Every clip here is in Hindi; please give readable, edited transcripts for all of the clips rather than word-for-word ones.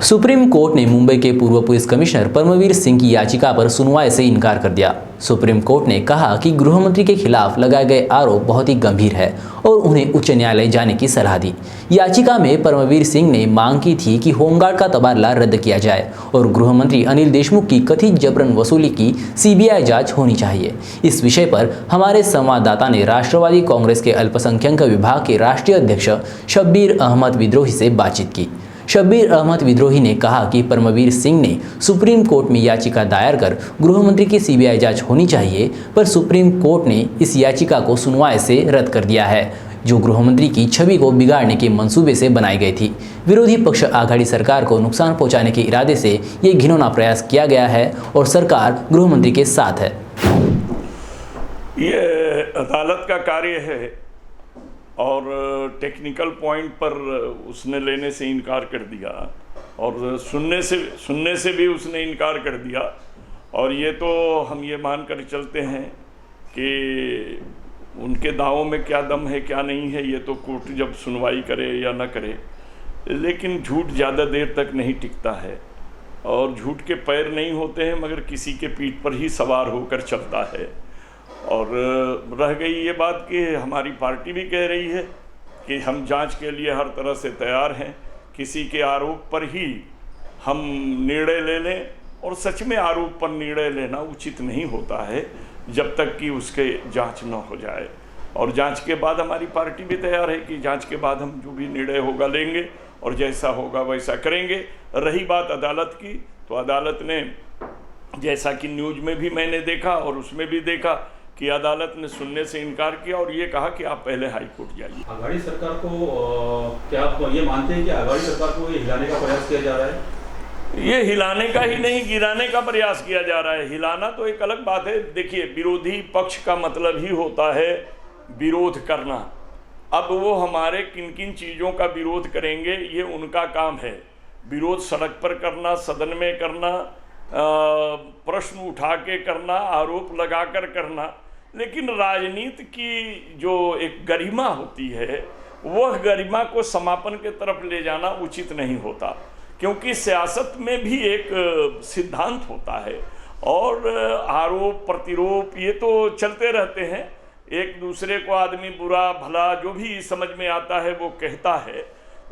सुप्रीम कोर्ट ने मुंबई के पूर्व पुलिस कमिश्नर परमवीर सिंह की याचिका पर सुनवाई से इनकार कर दिया। सुप्रीम कोर्ट ने कहा कि गृह मंत्री के खिलाफ लगाए गए आरोप बहुत ही गंभीर है और उन्हें उच्च न्यायालय जाने की सलाह दी। याचिका में परमवीर सिंह ने मांग की थी कि होमगार्ड का तबादला रद्द किया जाए और गृह मंत्री अनिल देशमुख की कथित जबरन वसूली की सीबीआई जांच होनी चाहिए। इस विषय पर हमारे संवाददाता ने राष्ट्रवादी कांग्रेस के अल्पसंख्यक विभाग के राष्ट्रीय अध्यक्ष शब्बीर अहमद विद्रोही से बातचीत की। शब्बीर अहमद विद्रोही ने कहा कि परमवीर सिंह ने सुप्रीम कोर्ट में याचिका दायर कर गृह मंत्री की सीबीआई जांच होनी चाहिए, पर सुप्रीम कोर्ट ने इस याचिका को सुनवाई से रद्द कर दिया है, जो गृह मंत्री की छवि को बिगाड़ने के मंसूबे से बनाई गई थी। विरोधी पक्ष आघाड़ी सरकार को नुकसान पहुंचाने के इरादे से ये घिनौना प्रयास किया गया है और सरकार गृह मंत्री के साथ है। ये अदालत का कार्य है और टेक्निकल पॉइंट पर उसने लेने से इनकार कर दिया और सुनने से भी उसने इनकार कर दिया। और ये तो हम ये मान कर चलते हैं कि उनके दावों में क्या दम है क्या नहीं है, ये तो कोर्ट जब सुनवाई करे या ना करे। लेकिन झूठ ज़्यादा देर तक नहीं टिकता है और झूठ के पैर नहीं होते हैं मगर किसी के पीठ पर ही सवार होकर चलता है। और रह गई ये बात कि हमारी पार्टी भी कह रही है कि हम जांच के लिए हर तरह से तैयार हैं, किसी के आरोप पर ही हम निर्णय ले लें। और सच में आरोप पर निर्णय लेना उचित नहीं होता है जब तक कि उसके जांच न हो जाए। और जांच के बाद हमारी पार्टी भी तैयार है कि जांच के बाद हम जो भी निर्णय होगा लेंगे और जैसा होगा वैसा करेंगे। रही बात अदालत की, तो अदालत ने, जैसा कि न्यूज़ में भी मैंने देखा और उसमें भी देखा, कि अदालत ने सुनने से इनकार किया और ये कहा कि आप पहले हाई कोर्ट जाइए। आघाड़ी सरकार को क्या आप ये मानते हैं कि आघाड़ी सरकार को ये हिलाने का प्रयास किया जा रहा है? ये हिलाने का ही नहीं, गिराने का प्रयास किया जा रहा है। हिलाना तो एक अलग बात है। देखिए, विरोधी पक्ष का मतलब ही होता है विरोध करना। अब वो हमारे किन किन चीज़ों का विरोध करेंगे, ये उनका काम है। विरोध सड़क पर करना, सदन में करना, प्रश्न उठा के करना, आरोप लगा कर करना। लेकिन राजनीति की जो एक गरिमा होती है, वह गरिमा को समापन के तरफ ले जाना उचित नहीं होता, क्योंकि सियासत में भी एक सिद्धांत होता है और आरोप प्रतिरोप ये तो चलते रहते हैं। एक दूसरे को आदमी बुरा भला जो भी समझ में आता है वो कहता है,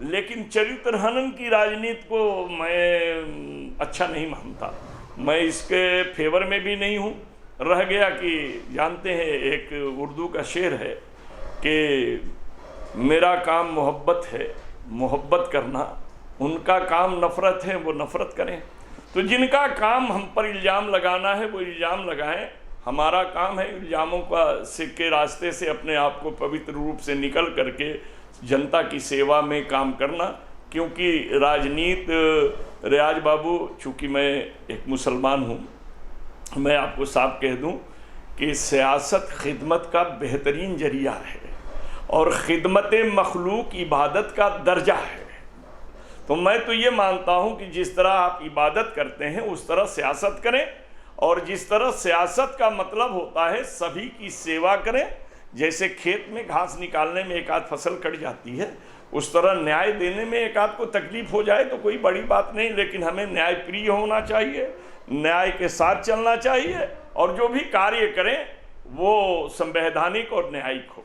लेकिन चरित्र हनन की राजनीति को मैं अच्छा नहीं मानता। मैं इसके फेवर में भी नहीं हूँ। रह गया कि जानते हैं, एक उर्दू का शेर है कि मेरा काम मोहब्बत है, मोहब्बत करना, उनका काम नफ़रत है, वो नफ़रत करें। तो जिनका काम हम पर इल्ज़ाम लगाना है वो इल्ज़ाम लगाएं। हमारा काम है इल्ज़ामों का के रास्ते से अपने आप को पवित्र रूप से निकल करके जनता की सेवा में काम करना। क्योंकि राजनीति, रियाज बाबू, चूँकि मैं एक मुसलमान हूँ, मैं आपको साफ कह दूं कि सियासत खिदमत का बेहतरीन जरिया है और खिदमत मखलूक इबादत का दर्जा है। तो मैं तो ये मानता हूं कि जिस तरह आप इबादत करते हैं उस तरह सियासत करें, और जिस तरह सियासत का मतलब होता है सभी की सेवा करें। जैसे खेत में घास निकालने में एक आध फसल कट जाती है, उस तरह न्याय देने में एक आध को तकलीफ हो जाए तो कोई बड़ी बात नहीं, लेकिन हमें न्याय प्रिय होना चाहिए, न्याय के साथ चलना चाहिए और जो भी कार्य करें वो संवैधानिक और न्यायिक हो।